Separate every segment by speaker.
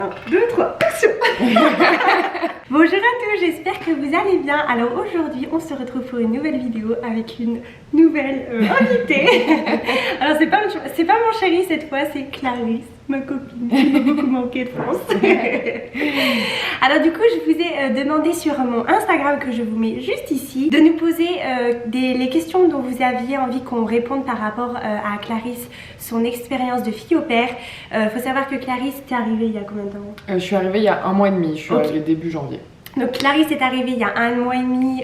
Speaker 1: 1, 2, 3, action. Bonjour à tous, j'espère que vous allez bien. Alors aujourd'hui on se retrouve pour une nouvelle vidéo avec une nouvelle invitée. Alors c'est pas mon chéri cette fois, c'est Clarisse, ma copine qui m'a beaucoup manqué de France. Alors du coup je vous ai demandé sur mon Instagram, que je vous mets juste ici, de nous poser les questions dont vous aviez envie qu'on réponde par rapport à Clarisse, son expérience de fille au père. Faut savoir que Clarisse est arrivée il y a combien de temps?
Speaker 2: Je suis arrivée il y a 1 mois et demi, je suis arrivée début janvier.
Speaker 1: Donc Clarisse est arrivée il y a 1 mois et demi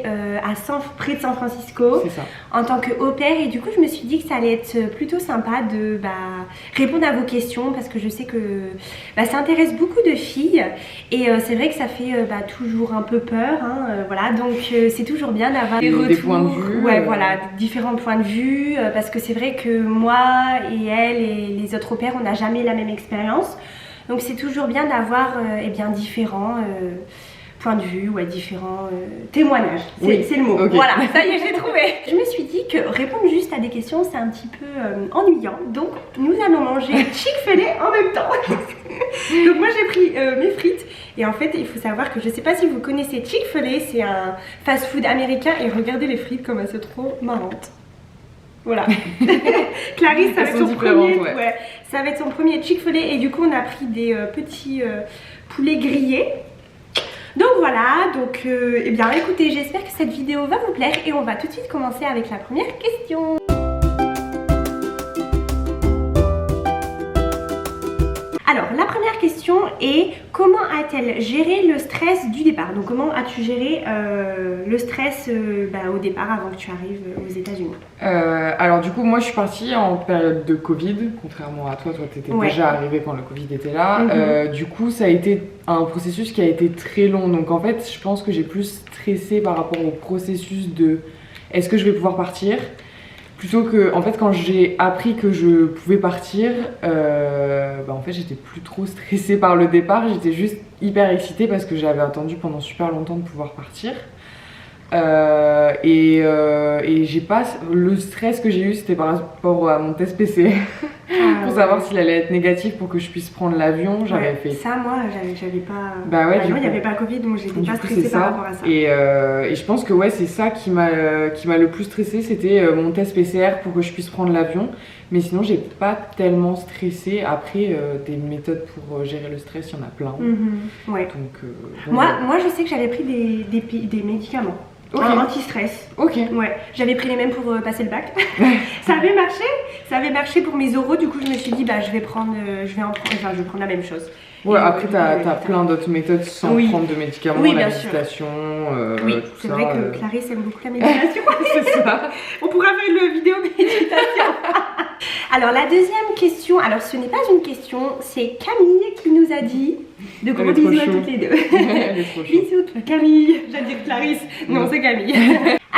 Speaker 1: près de San Francisco en tant que au pair, et du coup je me suis dit que ça allait être plutôt sympa de répondre à vos questions, parce que je sais que ça intéresse beaucoup de filles et c'est vrai que ça fait toujours un peu peur, hein, voilà, donc c'est toujours bien d'avoir des retours,
Speaker 2: points de vue,
Speaker 1: voilà, différents points de vue, parce que c'est vrai que moi et elle et les autres au pairs on n'a jamais la même expérience, donc c'est toujours bien d'avoir différents point de vue ou à différents témoignages, c'est le mot. Okay. Voilà, ça y est, j'ai trouvé. Je me suis dit que répondre juste à des questions c'est un petit peu ennuyant, donc nous allons manger Chick-fil-A en même temps. Donc moi j'ai pris mes frites, et en fait il faut savoir que je sais pas si vous connaissez Chick-fil-A, c'est un fast-food américain, et regardez les frites comme elles sont trop marrantes. Voilà. Clarisse, ça va être son premier, ça va être son premier Chick-fil-A, et du coup on a pris des petits poulets grillés. Donc voilà, donc écoutez, j'espère que cette vidéo va vous plaire, et on va tout de suite commencer avec la première question. Alors la première question est: comment a-t-elle géré le stress du départ? Donc comment as-tu géré le stress au départ, avant que tu arrives aux États-Unis?
Speaker 2: Alors du coup moi je suis partie en période de Covid, contrairement à toi t'étais déjà arrivée quand le Covid était là. Du coup ça a été un processus qui a été très long, donc en fait je pense que j'ai plus stressé par rapport au processus de est-ce que je vais pouvoir partir, plutôt que en fait quand j'ai appris que je pouvais partir, en fait j'étais plus trop stressée par le départ, j'étais juste hyper excitée parce que j'avais attendu pendant super longtemps de pouvoir partir. Et j'ai pas, le stress que j'ai eu c'était par rapport à mon test PCR pour savoir s'il allait être négatif pour que je puisse prendre l'avion. J'avais fait
Speaker 1: ça, moi j'avais pas,
Speaker 2: il
Speaker 1: n'y avait pas Covid, donc j'étais pas stressée par rapport à ça.
Speaker 2: Et je pense que c'est ça qui m'a le plus stressée, c'était mon test PCR pour que je puisse prendre l'avion. Mais sinon j'ai pas tellement stressé. Après des méthodes pour gérer le stress, il y en a plein. Donc,
Speaker 1: moi je sais que j'avais pris des médicaments. Anti-stress. J'avais pris les mêmes pour passer le bac. Ça avait marché pour mes oraux, du coup je me suis dit je vais prendre la même chose.
Speaker 2: Après t'as plein d'autres méthodes sans prendre de médicaments, la méditation,
Speaker 1: c'est vrai que Clarisse aime beaucoup la méditation.
Speaker 2: C'est ça.
Speaker 1: On pourra faire une vidéo méditation. Alors la deuxième question, alors ce n'est pas une question, c'est Camille qui nous a dit, de gros bisous à toutes les deux. Bisous Camille, j'allais dire Clarisse, non c'est Camille.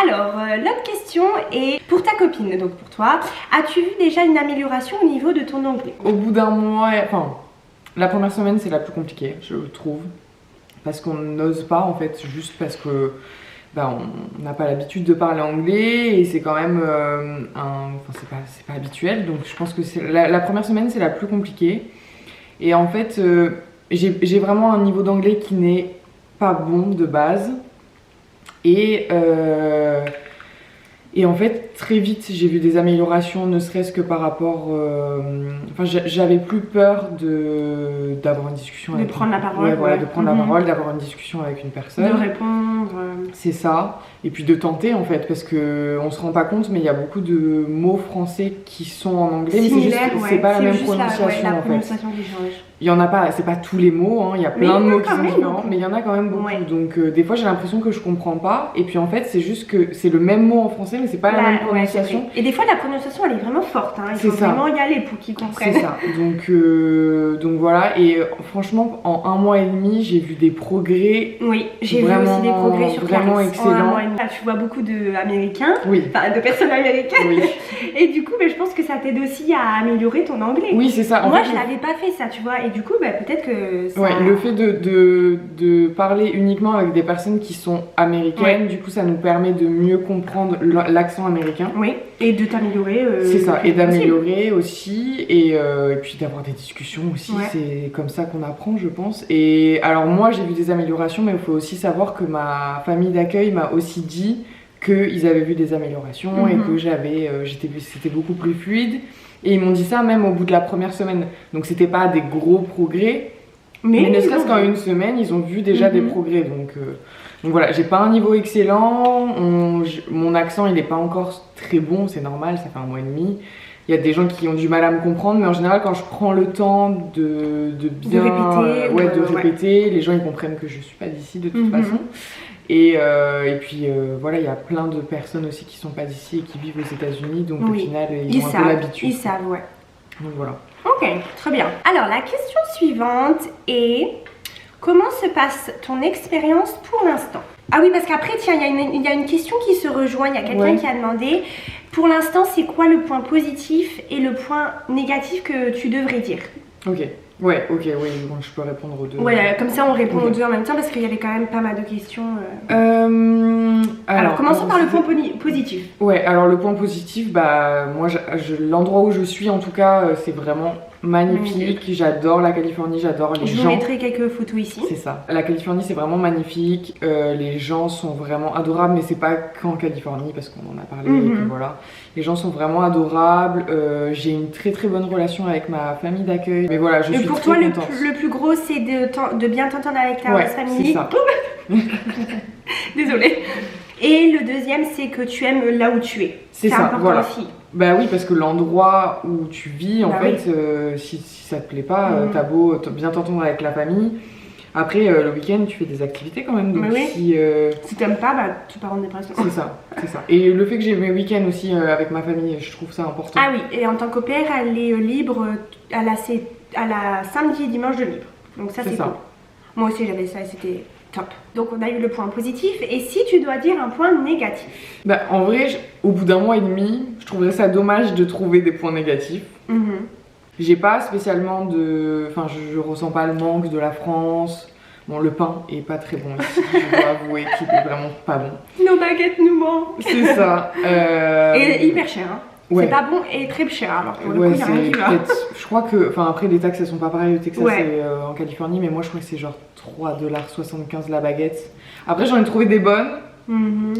Speaker 1: Alors l'autre question est pour ta copine, donc pour toi, as-tu vu déjà une amélioration au niveau de ton anglais?
Speaker 2: Au bout d'un mois, la première semaine c'est la plus compliquée, je trouve, parce qu'on n'ose pas en fait, juste parce que on n'a pas l'habitude de parler anglais, et c'est quand même c'est pas habituel, donc je pense que la première semaine c'est la plus compliquée. Et en fait j'ai vraiment un niveau d'anglais qui n'est pas bon de base, et en fait très vite j'ai vu des améliorations, ne serait-ce que par rapport j'avais plus peur d'avoir une discussion,
Speaker 1: de prendre la parole,
Speaker 2: de prendre la parole, d'avoir une discussion avec une personne,
Speaker 1: de répondre,
Speaker 2: c'est ça, et puis de tenter en fait, parce que on se rend pas compte, mais il y a beaucoup de mots français qui sont en anglais, mais c'est pas la même prononciation en fait. Il y en a pas, c'est pas tous les mots, hein. Il y a plein de mots qui sont différents, mais il y en a quand même beaucoup. Donc des fois j'ai l'impression que je comprends pas, et puis en fait c'est juste que c'est le même mot en français, mais c'est pas la même prononciation.
Speaker 1: Et des fois la prononciation elle est vraiment forte, hein. Il faut vraiment y aller pour qu'ils comprennent.
Speaker 2: C'est ça. Donc voilà, et franchement en 1 mois et demi j'ai vu des progrès.
Speaker 1: Oui, j'ai vu aussi des progrès sur Clarisse.
Speaker 2: Vraiment excellent.
Speaker 1: Tu vois beaucoup d'Américains, de personnes américaines. Et du coup je pense que ça t'aide aussi à améliorer ton anglais.
Speaker 2: Oui, c'est ça.
Speaker 1: Moi je l'avais pas fait ça, tu vois, et du coup peut-être que ça...
Speaker 2: le fait de parler uniquement avec des personnes qui sont américaines, du coup ça nous permet de mieux comprendre l'accent américain. quelqu'un.
Speaker 1: Oui, et de t'améliorer.
Speaker 2: C'est ça, et d'améliorer aussi, et puis d'avoir des discussions aussi,
Speaker 1: Ouais.
Speaker 2: c'est comme ça qu'on apprend, je pense. Et alors moi, j'ai vu des améliorations, mais il faut aussi savoir que ma famille d'accueil m'a aussi dit qu'ils avaient vu des améliorations et que c'était beaucoup plus fluide. Et ils m'ont dit ça même au bout de la première semaine. Donc c'était pas des gros progrès, mais ne serait-ce qu'en une semaine, ils ont vu déjà des progrès. Donc voilà, j'ai pas un niveau excellent, mon accent il est pas encore très bon, c'est normal, ça fait 1 mois et demi. Il y a des gens qui ont du mal à me comprendre, mais en général quand je prends le temps de bien répéter, les gens ils comprennent que je suis pas d'ici de toute façon. Et puis voilà, il y a plein de personnes aussi qui sont pas d'ici et qui vivent aux États-Unis, donc au final ils ont un peu l'habitude.
Speaker 1: Ils savent, ouais.
Speaker 2: Donc voilà.
Speaker 1: Ok, très bien. Alors la question suivante est: comment se passe ton expérience pour l'instant? Ah oui, parce qu'après, tiens, il y a une question qui se rejoint. Il y a quelqu'un qui a demandé: pour l'instant, c'est quoi le point positif et le point négatif que tu devrais dire?
Speaker 2: Ok. Ouais, ok, oui, bon, je peux répondre aux deux.
Speaker 1: Ouais, comme ça on répond aux deux en même temps parce qu'il y avait quand même pas mal de questions. Alors commençons par le point positif.
Speaker 2: Ouais, alors le point positif, bah moi, l'endroit où je suis en tout cas, c'est vraiment magnifique. J'adore la Californie, j'adore les gens.
Speaker 1: Je vous mettrai quelques photos ici.
Speaker 2: C'est ça. La Californie, c'est vraiment magnifique. Les gens sont vraiment adorables, mais c'est pas qu'en Californie parce qu'on en a parlé. Et que voilà. Les gens sont vraiment adorables. J'ai une très très bonne relation avec ma famille d'accueil. Mais voilà, je suis
Speaker 1: pour
Speaker 2: très
Speaker 1: toi,
Speaker 2: contente.
Speaker 1: le plus gros, c'est de bien t'entendre avec ta famille.
Speaker 2: C'est ça.
Speaker 1: Désolée. Et le deuxième, c'est que tu aimes là où tu es.
Speaker 2: C'est ça,
Speaker 1: important
Speaker 2: voilà.
Speaker 1: aussi.
Speaker 2: Bah oui, parce que l'endroit où tu vis, en fait, si ça te plaît pas, t'as beau bien t'entendre avec la famille. Après, le week-end, tu fais des activités quand même. Donc
Speaker 1: si t'aimes pas, bah, tu pars en dépression.
Speaker 2: C'est ça, c'est ça. Et le fait que j'ai mes week-ends aussi avec ma famille, je trouve ça important.
Speaker 1: Ah oui, et en tant qu'au pair, elle est libre, elle a samedi et dimanche de libre. Donc ça, c'est cool. Moi aussi, j'avais ça et c'était top. Donc on a eu le point positif. Et si tu dois dire un point négatif?
Speaker 2: Bah en vrai, au bout d'1 mois et demi, je trouverais ça dommage de trouver des points négatifs. J'ai pas spécialement de... Enfin, je ressens pas le manque de la France. Bon, le pain est pas très bon ici, je dois avouer qu'il est vraiment pas bon.
Speaker 1: Nos baguettes nous manquent.
Speaker 2: C'est ça.
Speaker 1: Et hyper cher, hein.
Speaker 2: Ouais.
Speaker 1: C'est pas bon et très cher, alors pour le coup, il y a rien qui va.
Speaker 2: Je crois que... Enfin, après, les taxes, elles sont pas pareilles au Texas et en Californie, mais moi, je crois que c'est genre 3,75$ la baguette. Après, j'en ai trouvé des bonnes,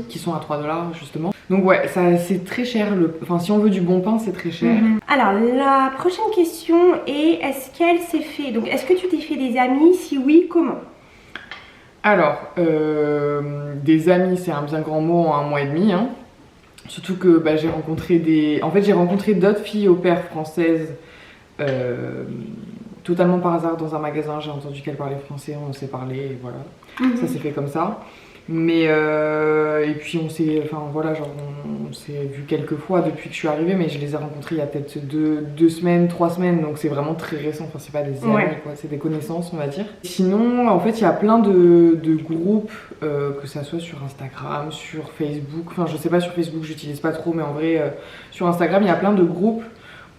Speaker 2: qui sont à 3$ justement. Donc ouais, c'est très cher. Enfin, si on veut du bon pain, c'est très cher.
Speaker 1: Alors, la prochaine question est: est-ce qu'elle s'est fait... Donc, est-ce que tu t'es fait des amis? Si oui, comment?
Speaker 2: Alors, des amis, c'est un bien grand mot en 1 mois et demi, hein. Surtout que bah, j'ai rencontré d'autres filles au pair françaises totalement par hasard dans un magasin. J'ai entendu qu'elles parlaient français, on s'est parlé et voilà. Ça s'est fait comme ça. Mais et puis on s'est vu quelques fois depuis que je suis arrivée, mais je les ai rencontrés il y a peut-être 2 semaines, 3 semaines, donc c'est vraiment très récent. Enfin, c'est pas des amis, quoi, c'est des connaissances, on va dire. Sinon, en fait, il y a plein de groupes, que ça soit sur Instagram, sur Facebook. Enfin, je sais pas, sur Facebook, j'utilise pas trop, mais en vrai, sur Instagram, il y a plein de groupes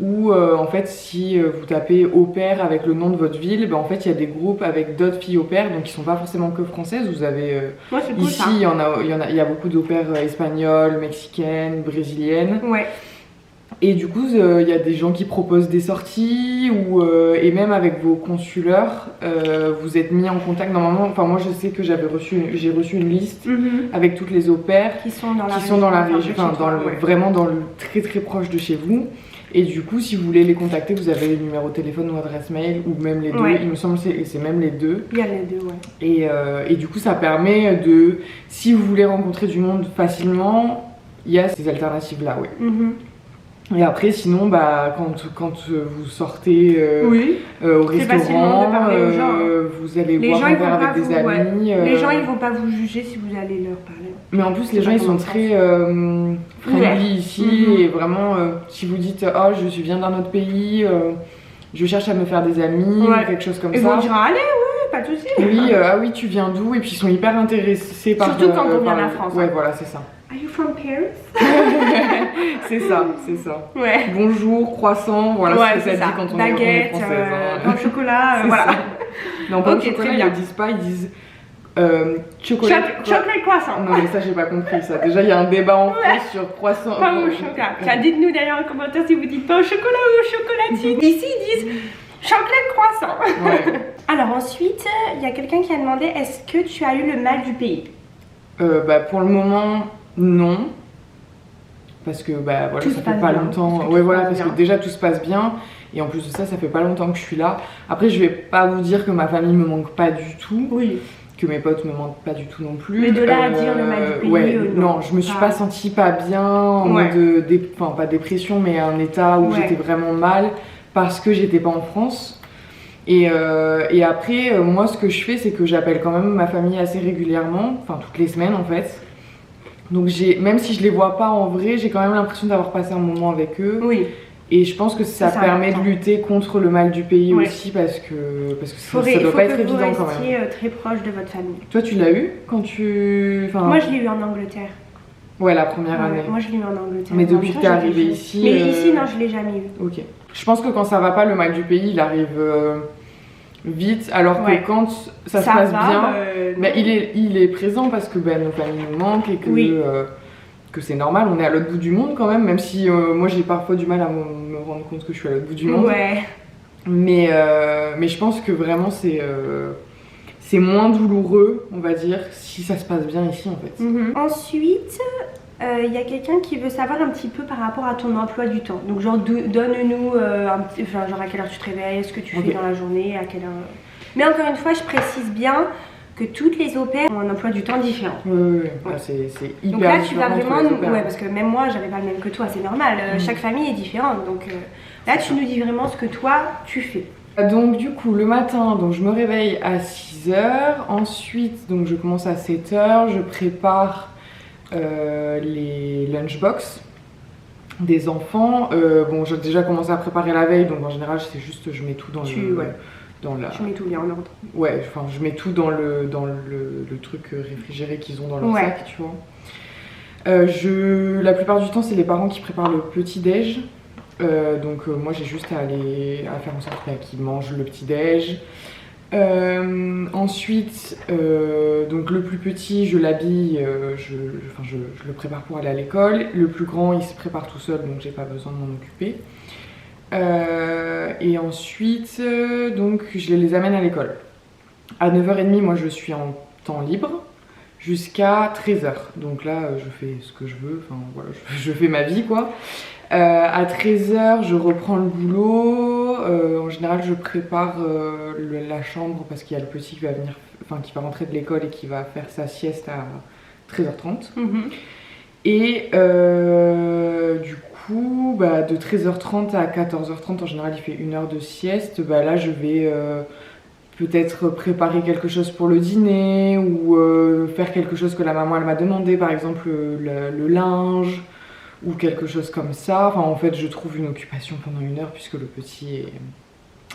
Speaker 2: où en fait si vous tapez au pair avec le nom de votre ville, ben, en fait il y a des groupes avec d'autres filles au pair, donc qui sont pas forcément que françaises. Vous avez
Speaker 1: cool,
Speaker 2: ici il y a beaucoup d'au pair espagnoles, mexicaines, brésiliennes. Et du coup il y a des gens qui proposent des sorties et même avec vos consuleurs vous êtes mis en contact normalement. Enfin moi je sais que j'ai reçu une liste avec toutes les au pair
Speaker 1: qui sont dans
Speaker 2: la région, enfin vraiment dans le très très proche de chez vous. Et du coup, si vous voulez les contacter, vous avez le numéro de téléphone ou adresse mail, ou même les deux. Il me semble que c'est même les deux.
Speaker 1: Il y a les deux,
Speaker 2: Et du coup, ça permet de... Si vous voulez rencontrer du monde facilement, il y a ces alternatives-là, Et après, sinon, bah, quand vous sortez au restaurant,
Speaker 1: de parler aux gens,
Speaker 2: vous allez boire un verre avec des amis.
Speaker 1: Les gens, ils vont pas vous juger si vous allez leur parler.
Speaker 2: Mais en plus, les gens, ils sont très friendly ici. Et vraiment, si vous dites « Oh, je viens d'un autre pays, je cherche à me faire des amis ou quelque chose comme ça. »
Speaker 1: Ils vont dire « Allez, pas de soucis. »
Speaker 2: Oui, ah oui, tu viens d'où? Et puis, ils sont hyper intéressés par...
Speaker 1: Surtout quand on vient de la France.
Speaker 2: Ouais, voilà, c'est ça.
Speaker 1: Are you from Paris?
Speaker 2: C'est ça. Bonjour, croissant, voilà ce que ça dit quand on
Speaker 1: est
Speaker 2: française.
Speaker 1: Pain au chocolat, voilà.
Speaker 2: Non, pas au chocolat, ils le disent pas, ils disent Chocolat.
Speaker 1: Chocolat croissant.
Speaker 2: Non mais ça j'ai pas compris ça. Déjà il y a un débat en France sur croissant.
Speaker 1: Pas au chocolat. Tiens, dites-nous d'ailleurs en commentaire si vous dites pas au chocolat ou au chocolatine. Ici ils disent chocolat croissant.
Speaker 2: Ouais.
Speaker 1: Alors ensuite, il y a quelqu'un qui a demandé est-ce que tu as eu le mal du pays?
Speaker 2: Pour le moment, non. Parce que voilà,
Speaker 1: Tout
Speaker 2: ça fait pas longtemps. Ouais, voilà, parce que déjà tout se passe bien. Et en plus de ça, ça fait pas longtemps que je suis là. Après, je vais pas vous dire que ma famille me manque pas du tout.
Speaker 1: Oui.
Speaker 2: Que mes potes me manquent pas du tout non plus.
Speaker 1: Mais de là à dire le mal du pays.
Speaker 2: Ouais, non, je me suis pas sentie pas bien, en mode enfin pas dépression, mais un état où j'étais vraiment mal parce que j'étais pas en France. Et après, moi, ce que je fais, c'est que j'appelle quand même ma famille assez régulièrement, enfin toutes les semaines en fait. Donc même si je les vois pas en vrai, j'ai quand même l'impression d'avoir passé un moment avec eux. Oui. Et je pense que ça permet de lutter contre le mal du pays aussi parce que ça doit pas être évident quand même.
Speaker 1: Vous restiez très proche de votre famille.
Speaker 2: Toi, tu l'as eu quand tu...
Speaker 1: Moi, je l'ai eu en Angleterre.
Speaker 2: Ouais, la première année.
Speaker 1: Moi, je l'ai eu en Angleterre.
Speaker 2: Mais depuis que t'es arrivée ici...
Speaker 1: Mais ici, non, je l'ai jamais eu.
Speaker 2: Ok. Je pense que quand ça va pas, le mal du pays, il arrive vite, alors que quand ça se passe bien, il est présent parce que nos familles nous manquent et que c'est normal, on est à l'autre bout du monde quand même si moi j'ai parfois du mal à me rendre compte que je suis à l'autre bout du monde. Ouais. Mais je pense que vraiment c'est moins douloureux, on va dire, si ça se passe bien ici en fait.
Speaker 1: Ensuite, il y a quelqu'un qui veut savoir un petit peu par rapport à ton emploi du temps. Donc genre donne-nous genre à quelle heure tu te réveilles, ce que tu fais dans la journée, à quelle heure... Mais encore une fois, je précise bien que toutes les opères ont un emploi du temps différent.
Speaker 2: Oui. C'est hyper
Speaker 1: donc là, tu vas
Speaker 2: différent
Speaker 1: vraiment... parce que même moi, j'avais pas le même que toi, c'est normal. Chaque famille est différente. Donc là, tu nous dis vraiment ce que toi, tu fais.
Speaker 2: Donc du coup, le matin, donc, je me réveille à 6h. Ensuite, donc, je commence à 7h. Je prépare les lunchbox des enfants. Bon, j'ai déjà commencé à préparer la veille. Donc en général, c'est juste je mets tout dans
Speaker 1: Tu mets tout bien en ordre.
Speaker 2: Ouais, enfin je mets tout dans le truc réfrigéré qu'ils ont dans leur sac, tu vois. La plupart du temps, c'est les parents qui préparent le petit-déj. Donc moi j'ai juste à faire en sorte qu'ils mangent le petit-déj. Ensuite, donc le plus petit, je l'habille, je le prépare pour aller à l'école. Le plus grand, il se prépare tout seul, donc j'ai pas besoin de m'en occuper. Et ensuite, donc je les amène à l'école. À 9h30, moi je suis en temps libre jusqu'à 13h. Donc là, je fais ce que je veux, enfin voilà, je fais ma vie quoi. À 13h, je reprends le boulot. En général, je prépare la chambre parce qu'il y a le petit qui va rentrer de l'école et qui va faire sa sieste à 13h30. Et du coup, de 13h30 à 14h30, en général, il fait 1 heure de sieste. Là, je vais peut-être préparer quelque chose pour le dîner ou faire quelque chose que la maman elle m'a demandé, par exemple le linge ou quelque chose comme ça. Enfin, en fait, je trouve une occupation pendant 1 heure puisque le petit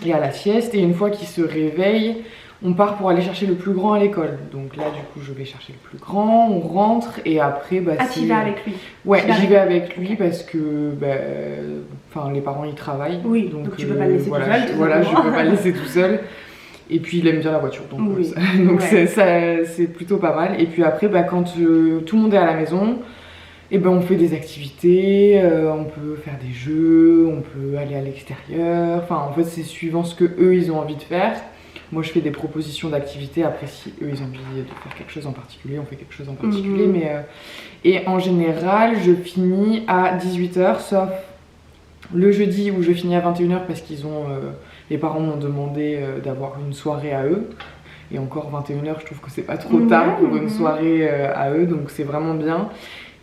Speaker 2: est à la sieste. Et une fois qu'il se réveille, on part pour aller chercher le plus grand à l'école. Donc là, du coup, je vais chercher le plus grand, on rentre et après...
Speaker 1: tu vas avec lui?
Speaker 2: Ouais, j'y vais avec lui parce que les parents, ils travaillent.
Speaker 1: Oui, donc tu peux pas le laisser tout seul.
Speaker 2: Voilà, je peux pas le laisser tout seul. Et puis, il aime bien la voiture, donc c'est plutôt pas mal. Et puis après, quand tout le monde est à la maison... on fait des activités, on peut faire des jeux, on peut aller à l'extérieur. Enfin, en fait, c'est suivant ce que eux ils ont envie de faire. Moi, je fais des propositions d'activités. Après, si eux ils ont envie de faire quelque chose en particulier, on fait quelque chose en particulier. Et en général, je finis à 18h, sauf le jeudi où je finis à 21h parce les parents m'ont demandé d'avoir une soirée à eux. Et encore 21h, je trouve que c'est pas trop tard pour une soirée à eux, donc c'est vraiment bien.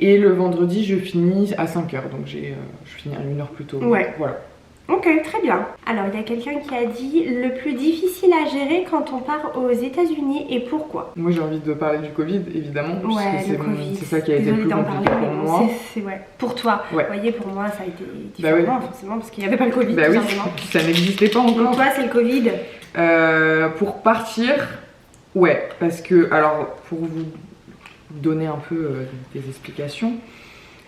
Speaker 2: Et le vendredi, je finis à 5h, donc je finis à 1 heure plus tôt.
Speaker 1: Ouais.
Speaker 2: Voilà.
Speaker 1: Ok, très bien. Alors, il y a quelqu'un qui a dit le plus difficile à gérer quand on part aux États-Unis et pourquoi?
Speaker 2: Moi, j'ai envie de parler du Covid, évidemment.
Speaker 1: Ouais,
Speaker 2: c'est ça qui a été le plus compliqué pour moi.
Speaker 1: Pour toi. Vous voyez, pour moi, ça a été différent, forcément, parce qu'il n'y avait pas le Covid.
Speaker 2: Oui, ça n'existait pas encore.
Speaker 1: Donc, toi, c'est le Covid.
Speaker 2: Pour partir, ouais, parce que, alors, pour vous donner un peu des explications,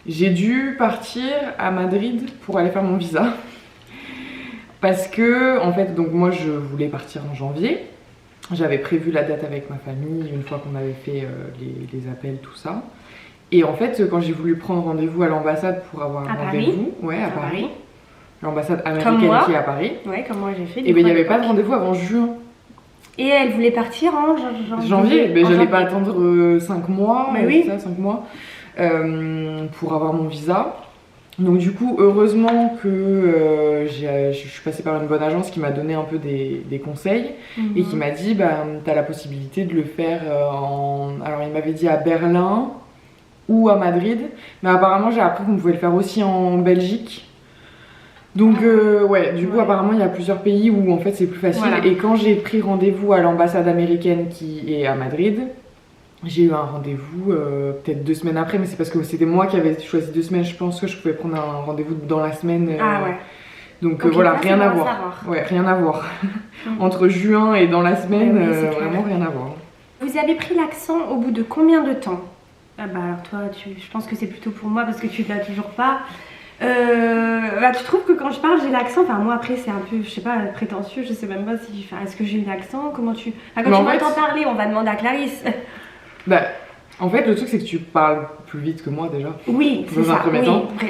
Speaker 2: j'ai dû partir à Madrid pour aller faire mon visa parce que en fait donc moi je voulais partir en janvier J'avais prévu la date avec ma famille une fois qu'on avait fait les appels, tout ça. Et en fait, quand j'ai voulu prendre rendez-vous à l'ambassade pour avoir un rendez-vous, ouais, à Paris, l'ambassade américaine qui est à Paris,
Speaker 1: ouais, comme moi j'ai fait.
Speaker 2: Et ben il n'y avait pas de rendez-vous avant juin.
Speaker 1: Et elle voulait partir en
Speaker 2: janvier. Mais j'allais pas attendre 5 mois,
Speaker 1: mais oui.
Speaker 2: ça, 5 mois, pour avoir mon visa. Donc du coup, heureusement que je suis passée par une bonne agence qui m'a donné un peu des conseils et qui m'a dit, t'as la possibilité de le faire Alors il m'avait dit à Berlin ou à Madrid, mais apparemment j'ai appris qu'on pouvait le faire aussi en Belgique. Donc ouais, du coup apparemment il y a plusieurs pays où en fait c'est plus facile. Voilà. Et quand j'ai pris rendez-vous à l'ambassade américaine qui est à Madrid, j'ai eu un rendez-vous peut-être 2 semaines après, mais c'est parce que c'était moi qui avais choisi 2 semaines. Je pense que je pouvais prendre un rendez-vous dans la semaine.
Speaker 1: Ah ouais.
Speaker 2: Donc voilà, rien à voir. Ouais, rien à voir. Entre juin et dans la semaine, vraiment rien à voir.
Speaker 1: Vous avez pris l'accent au bout de combien de temps? Ah bah alors toi, je pense que c'est plutôt pour moi parce que tu l'as toujours pas. Tu trouves que quand je parle j'ai l'accent, enfin moi après c'est un peu, je sais pas, prétentieux, je sais même pas si, est-ce que j'ai eu l'accent, comment tu... Enfin, quand tu m'entends parler, on va demander à Clarisse.
Speaker 2: Bah, en fait le truc c'est que tu parles plus vite que moi déjà.
Speaker 1: Oui, c'est ça, oui,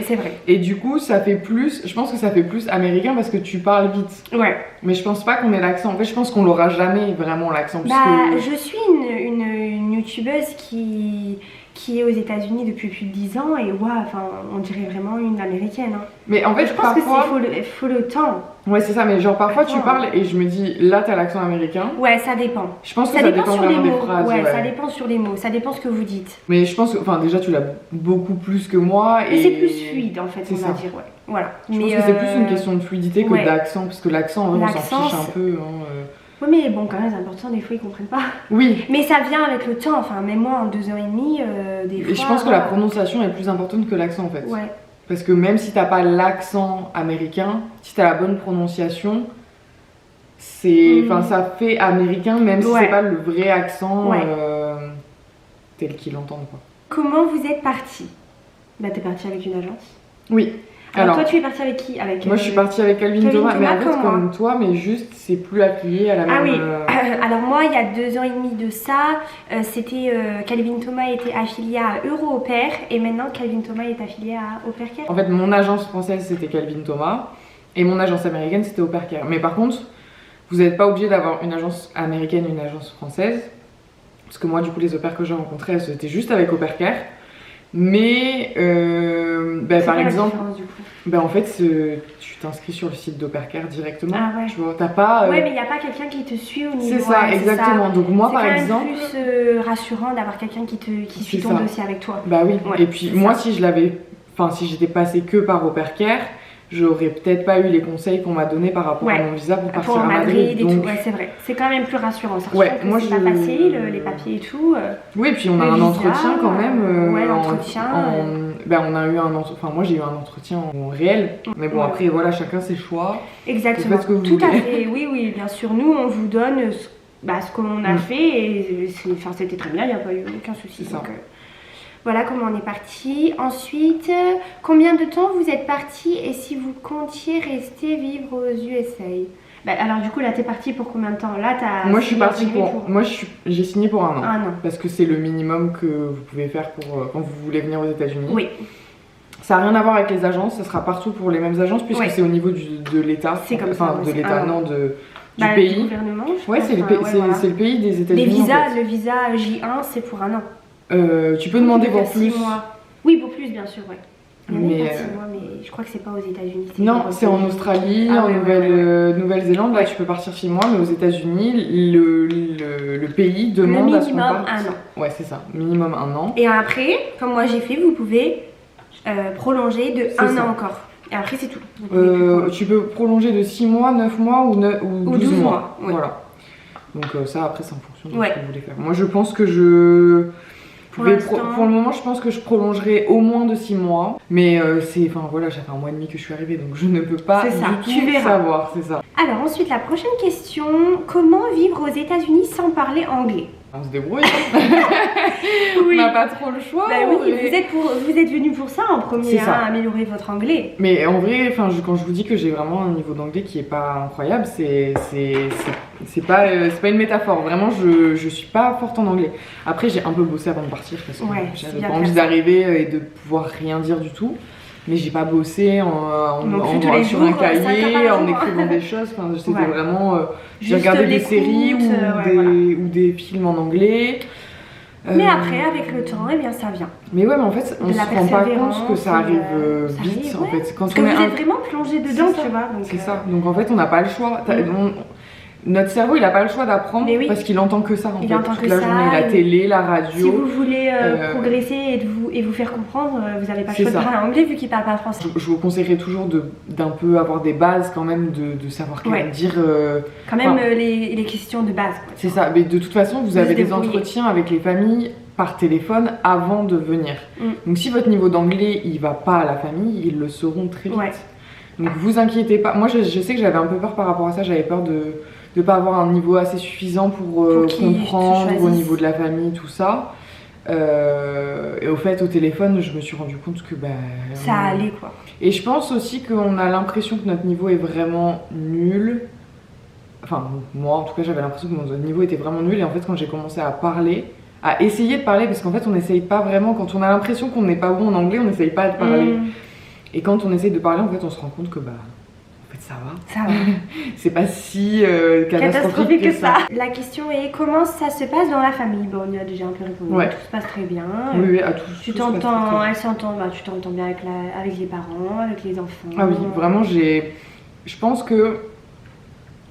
Speaker 1: c'est vrai.
Speaker 2: Et du coup ça fait plus, je pense que ça fait plus américain parce que tu parles vite.
Speaker 1: Ouais.
Speaker 2: Mais je pense pas qu'on ait l'accent, en fait je pense qu'on l'aura jamais vraiment l'accent.
Speaker 1: Je suis une youtubeuse qui est aux États-Unis depuis plus de 10 ans et on dirait vraiment une américaine. Hein.
Speaker 2: Mais en fait,
Speaker 1: je pense parfois... que c'est faut le temps.
Speaker 2: Ouais, c'est ça, mais genre parfois tu parles et je me dis là t'as l'accent américain.
Speaker 1: Ouais, ça dépend.
Speaker 2: Je pense que ça dépend
Speaker 1: sur
Speaker 2: vraiment
Speaker 1: les
Speaker 2: des
Speaker 1: mots.
Speaker 2: phrases.
Speaker 1: Ouais, ça dépend sur les mots, ça dépend ce que vous dites.
Speaker 2: Mais je pense que, enfin, déjà tu l'as beaucoup plus que moi.
Speaker 1: Et c'est plus fluide en fait, on va dire, ouais. Voilà.
Speaker 2: Je pense que c'est plus une question de fluidité que d'accent, parce que l'accent, on s'en fiche un peu.
Speaker 1: Oui, mais bon, quand même, c'est important, des fois ils comprennent pas.
Speaker 2: Oui.
Speaker 1: Mais ça vient avec le temps, enfin, même moi en 2 ans et demi, des fois.
Speaker 2: Et je pense que la prononciation est plus importante que l'accent en fait.
Speaker 1: Ouais.
Speaker 2: Parce que même si t'as pas l'accent américain, si t'as la bonne prononciation, ça fait américain, même si c'est pas le vrai accent tel qu'ils l'entendent, quoi.
Speaker 1: Comment vous êtes partie? Bah, t'es partie avec une agence?
Speaker 2: Oui.
Speaker 1: Alors toi tu es partie avec qui?
Speaker 2: Moi je suis partie avec Calvin Thomas, mais en fait comme toi, mais juste c'est plus affilié à la même...
Speaker 1: Ah oui, alors moi il y a 2 ans et demi de ça, Calvin Thomas était affilié à Euro Au Pair et maintenant Calvin Thomas est affilié à Au Pair Care.
Speaker 2: En fait mon agence française c'était Calvin Thomas et mon agence américaine c'était Au Pair Care. Mais par contre, vous n'êtes pas obligé d'avoir une agence américaine et une agence française. Parce que moi du coup les au pairs que j'ai rencontrés c'était juste avec Au Pair Care. Mais par exemple, en fait tu t'inscris sur le site d'Au Pair Care directement.
Speaker 1: Ah ouais.
Speaker 2: Tu vois, t'as pas.
Speaker 1: Ouais, mais il n'y a pas quelqu'un qui te suit au niveau.
Speaker 2: C'est ça, exactement. Donc moi par exemple.
Speaker 1: C'est plus rassurant d'avoir quelqu'un qui suit ton dossier avec toi.
Speaker 2: Bah oui. Ouais, et puis moi si j'étais passée que par Au Pair Care, j'aurais peut-être pas eu les conseils qu'on m'a donné par rapport à mon visa pour partir à Madrid.
Speaker 1: Et tout. Ouais, c'est vrai. C'est quand même plus rassurant. Ça moi c'est pas facile, les papiers et tout.
Speaker 2: Oui, et puis on a un entretien quand même.
Speaker 1: Ouais, l'entretien.
Speaker 2: On a eu moi j'ai eu un entretien en réel. Mais bon, après voilà, chacun ses choix.
Speaker 1: Exactement.
Speaker 2: Ce que vous
Speaker 1: tout
Speaker 2: voulez.
Speaker 1: À fait. Oui, bien sûr. Nous, on vous donne ce qu'on a fait et c'était très bien. Il n'y a pas eu aucun souci. Donc, voilà comment on est parti. Ensuite, combien de temps vous êtes parti et si vous comptiez rester vivre aux USA? Alors du coup là t'es parti pour combien de temps? Là t'as...
Speaker 2: Moi je suis partie j'ai signé pour 1 an.
Speaker 1: 1 an.
Speaker 2: Parce que c'est le minimum que vous pouvez faire pour quand vous voulez venir aux États-Unis.
Speaker 1: Oui.
Speaker 2: Ça n'a rien à voir avec les agences, ça sera partout pour les mêmes agences puisque c'est au niveau de l'État.
Speaker 1: C'est comme ça.
Speaker 2: De l'État, non, du pays.
Speaker 1: Du gouvernement.
Speaker 2: Ouais, c'est le pays des États-Unis.
Speaker 1: Le visa J1 c'est pour 1 an.
Speaker 2: Tu peux demander pour plus.
Speaker 1: 6 mois. Oui, pour plus bien sûr, ouais.
Speaker 2: Mais
Speaker 1: je crois que c'est pas aux États-Unis.
Speaker 2: Non, c'est en Australie, en Nouvelle-Zélande. Là, tu peux partir 6 mois, mais aux États-Unis, le pays demande à ce qu'on parte.
Speaker 1: Minimum 1 an.
Speaker 2: Ouais, c'est ça, minimum 1 an.
Speaker 1: Et après, comme moi j'ai fait, vous pouvez prolonger de 1 an encore. Et après, c'est tout.
Speaker 2: Tu peux prolonger de 6 mois, 9 mois ou 12 mois.
Speaker 1: Ouais.
Speaker 2: Voilà. Donc ça, après, c'est en fonction de ce que vous voulez faire. Moi, je pense que pour le moment, je pense que je prolongerai au moins de 6 mois. Mais ça fait 1 mois et demi que je suis arrivée, donc je ne peux pas du tout savoir, c'est ça.
Speaker 1: Alors ensuite, la prochaine question, comment vivre aux États-Unis sans parler anglais?
Speaker 2: On se débrouille. Oui. On n'a pas trop le choix.
Speaker 1: Oui, vous êtes venu pour ça en premier, à améliorer votre anglais.
Speaker 2: Mais en vrai, quand je vous dis que j'ai vraiment un niveau d'anglais qui est pas incroyable, c'est C'est pas une métaphore. Vraiment, je suis pas forte en anglais. Après, j'ai un peu bossé avant de partir parce que j'avais pas envie d'arriver et de pouvoir rien dire du tout. Mais j'ai pas bossé sur un cahier, en écrivant des choses. Enfin, c'était vraiment. J'ai regardé des séries ou des films en anglais.
Speaker 1: Mais après, avec le temps, eh bien, ça vient.
Speaker 2: Mais ouais, mais en fait, on se rend pas compte que ça arrive vite. En fait,
Speaker 1: quand vous êtes vraiment plongé dedans, tu vois.
Speaker 2: C'est ça. Donc en fait, on n'a pas le choix. Notre cerveau, il n'a pas le choix d'apprendre parce qu'il entend que ça. Il entend toute la journée, la télé, la radio.
Speaker 1: Si vous voulez progresser et vous faire comprendre, vous n'avez pas le choix de parler anglais vu qu'il ne parle pas français.
Speaker 2: Je vous conseillerais toujours d'un peu avoir des bases quand même, de savoir dire.
Speaker 1: Quand même les questions de base.
Speaker 2: C'est ça. Mais de toute façon, vous avez des entretiens avec les familles par téléphone avant de venir. Donc si votre niveau d'anglais il va pas à la famille, ils le sauront très vite. Donc vous inquiétez pas. Moi je sais que j'avais un peu peur par rapport à ça. J'avais peur de ne pas avoir un niveau assez suffisant pour comprendre au niveau de la famille, tout ça. Et au fait, au téléphone, je me suis rendu compte que
Speaker 1: ça allait quoi.
Speaker 2: Et je pense aussi qu'on a l'impression que notre niveau est vraiment nul. Enfin, moi en tout cas, j'avais l'impression que mon niveau était vraiment nul. Et en fait, quand j'ai commencé à parler, à essayer de parler, parce qu'en fait, on n'essaye pas vraiment. Quand on a l'impression qu'on n'est pas bon en anglais, on n'essaye pas de parler. Et quand on essaye de parler, en fait, on se rend compte que ça va.
Speaker 1: Ça va.
Speaker 2: C'est pas si catastrophique que ça.
Speaker 1: La question est comment ça se passe dans la famille. Bon, on y a déjà un peu répondu. Tout se passe très bien.
Speaker 2: Oui, à tous.
Speaker 1: Tu t'entends, elle s'entend, tu t'entends bien avec les parents, avec les enfants.
Speaker 2: Ah oui, vraiment, je pense que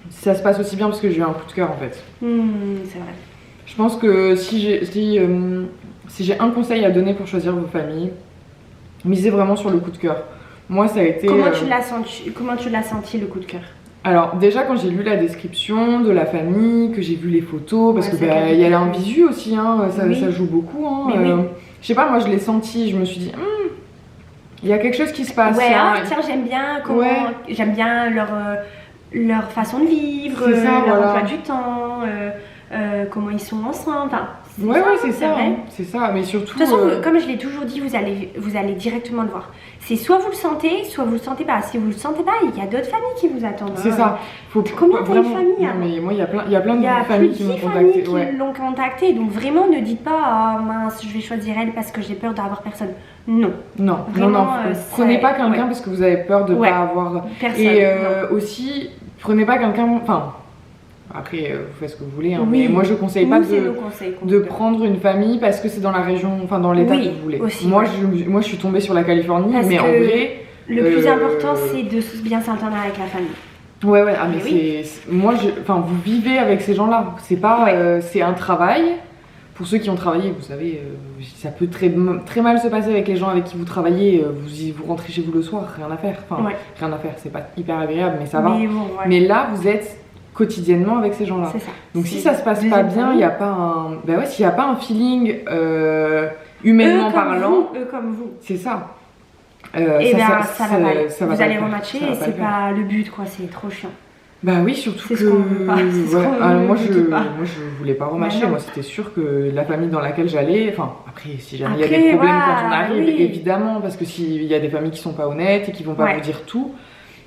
Speaker 2: ça se passe aussi bien parce que j'ai eu un coup de cœur en fait.
Speaker 1: C'est vrai.
Speaker 2: Je pense que si j'ai un conseil à donner pour choisir vos familles, misez vraiment sur le coup de cœur. Moi, ça a été.
Speaker 1: Comment tu l'as senti le coup de cœur?
Speaker 2: Alors déjà quand j'ai lu la description de la famille, que j'ai vu les photos, parce que il y a un visu aussi, ça joue beaucoup. Je sais pas, moi je l'ai senti, je me suis dit, il y a quelque chose qui se passe.
Speaker 1: Tiens, j'aime bien j'aime bien leur façon de vivre, leur emploi du temps, comment ils sont ensemble.
Speaker 2: C'est ça, mais surtout.
Speaker 1: De toute façon, comme je l'ai toujours dit, vous allez directement le voir. C'est soit vous le sentez, soit vous le sentez pas. Si vous le sentez pas, il y a d'autres familles qui vous attendent.
Speaker 2: C'est ça.
Speaker 1: Combien de familles
Speaker 2: mais moi, il y a plein de familles qui m'ont contacté.
Speaker 1: Qui l'ont contacté. Donc vraiment, ne dites pas ah mince, je vais choisir elle parce que j'ai peur d'avoir personne. Non.
Speaker 2: Vraiment, prenez pas quelqu'un parce que vous avez peur de pas avoir
Speaker 1: personne.
Speaker 2: Et aussi, prenez pas quelqu'un. Enfin. Après, vous faites ce que vous voulez, mais moi je conseille pas de prendre une famille parce que c'est dans la région, enfin dans l'état que vous voulez.
Speaker 1: Aussi,
Speaker 2: moi je suis tombée sur la Californie, mais en vrai.
Speaker 1: Le plus important c'est de bien s'entendre avec la famille.
Speaker 2: Moi, vous vivez avec ces gens-là. C'est pas, c'est un travail. Pour ceux qui ont travaillé, vous savez, ça peut très mal se passer avec les gens avec qui vous travaillez. Vous rentrez chez vous le soir, rien à faire. Rien à faire, c'est pas hyper agréable, mais ça va. Mais là, vous êtes quotidiennement avec ces gens-là. Donc si ça se passe pas bien, il n'y a pas s'il n'y a pas un feeling humainement parlant,
Speaker 1: eux comme vous. C'est ça. Ça va mal. Vous allez rematcher et c'est pas le but quoi, c'est trop chiant.
Speaker 2: Bah oui, surtout que moi je voulais pas rematcher, moi c'était sûr que la famille dans laquelle j'allais, après si jamais il y a des problèmes quand on arrive, évidemment, parce que s'il y a des familles qui sont pas honnêtes et qui vont pas vous dire tout.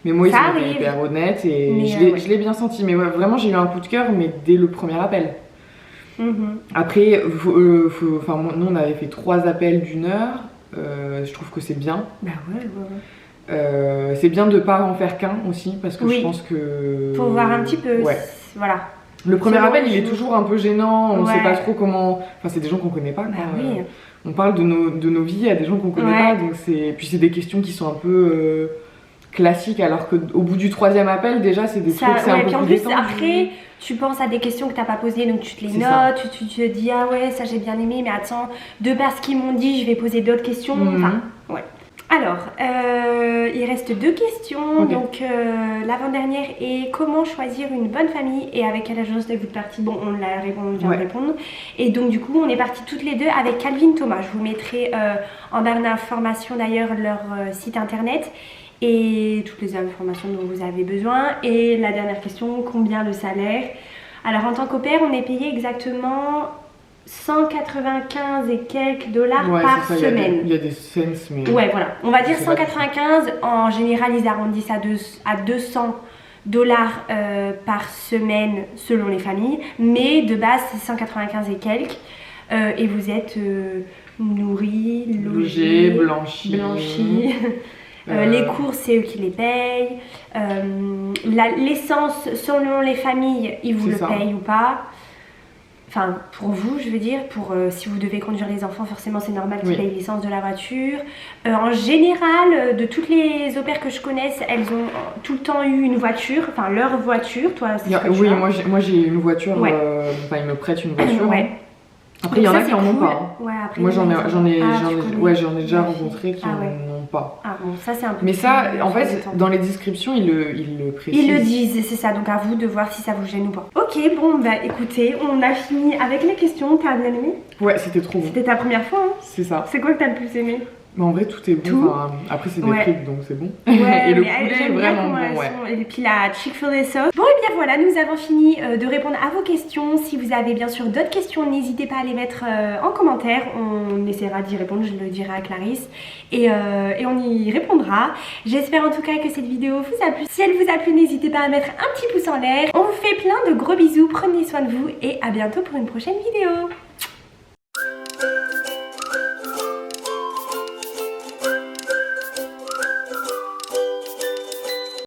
Speaker 2: Mais moi, ils sont hyper honnêtes et je l'ai bien senti. Mais vraiment, j'ai eu un coup de cœur, mais dès le premier appel. Après, nous, on avait fait 3 appels d'1 heure. Je trouve que c'est bien. C'est bien de pas en faire qu'un aussi, parce que je pense que.
Speaker 1: Pour voir un petit peu. Voilà.
Speaker 2: Le premier appel, il est toujours un peu gênant. On sait pas trop comment. Enfin, c'est des gens qu'on connaît pas. On parle de nos vies à des gens qu'on connaît pas. Donc puis c'est des questions qui sont un peu. Classique, alors qu'au bout du 3e appel déjà c'est des trucs c'est un peu plus détendu.
Speaker 1: Après tu penses à des questions que t'as pas posées donc tu te les notes, tu te dis ah ouais ça j'ai bien aimé mais attends de par ce qu'ils m'ont dit je vais poser d'autres questions. Alors il reste 2 questions. Donc l'avant-dernière est comment choisir une bonne famille et avec quelle agence êtes-vous partie. Bon on vient de répondre et donc du coup on est partis toutes les deux avec Calvin Thomas. Je vous mettrai en barre d'informations d'ailleurs leur site internet et toutes les informations dont vous avez besoin. Et la dernière question, combien le salaire? Alors en tant qu'au pair, on est payé exactement 195 et quelques dollars par semaine.
Speaker 2: Il y a des cents, mais...
Speaker 1: Ouais, voilà. On va dire 195. En général, ils arrondissent à 200 par semaine selon les familles, mais de base c'est 195 et quelques, et vous êtes nourri, logé,
Speaker 2: blanchi.
Speaker 1: Les courses, c'est eux qui les payent. L'essence, selon les familles, ils vous le payent ou pas. Enfin, pour vous, je veux dire, si vous devez conduire les enfants, forcément c'est normal qu'ils payent l'essence de la voiture. En général, de toutes les au pairs que je connaisse, elles ont tout le temps eu une voiture, enfin leur voiture. Toi, c'est ce que
Speaker 2: oui, moi j'ai une voiture, ils me prêtent une voiture.
Speaker 1: Ouais.
Speaker 2: Après, il y en a qui en ont pas.
Speaker 1: Ouais, après,
Speaker 2: moi j'en ai déjà rencontré qui en ont pas.
Speaker 1: Ah bon, ça c'est un peu.
Speaker 2: Mais ça, en fait, dans les descriptions, ils le précisent.
Speaker 1: Ils le disent, c'est ça, donc à vous de voir si ça vous gêne ou pas. Ok, bon, bah écoutez, on a fini avec les questions. T'as bien aimé? Ouais,
Speaker 2: c'était trop bon.
Speaker 1: C'était ta première fois, hein?
Speaker 2: C'est ça.
Speaker 1: C'est quoi que t'as le plus aimé?
Speaker 2: Mais en vrai, tout est bon. Enfin, après, c'est des frites, donc c'est bon.
Speaker 1: Ouais,
Speaker 2: et le poulet est vraiment bon.
Speaker 1: Et puis la Chick-fil-A sauce. Bon, et bien voilà, nous avons fini de répondre à vos questions. Si vous avez bien sûr d'autres questions, n'hésitez pas à les mettre en commentaire. On essaiera d'y répondre, je le dirai à Clarisse. Et on y répondra. J'espère en tout cas que cette vidéo vous a plu. Si elle vous a plu, n'hésitez pas à mettre un petit pouce en l'air. On vous fait plein de gros bisous. Prenez soin de vous et à bientôt pour une prochaine vidéo.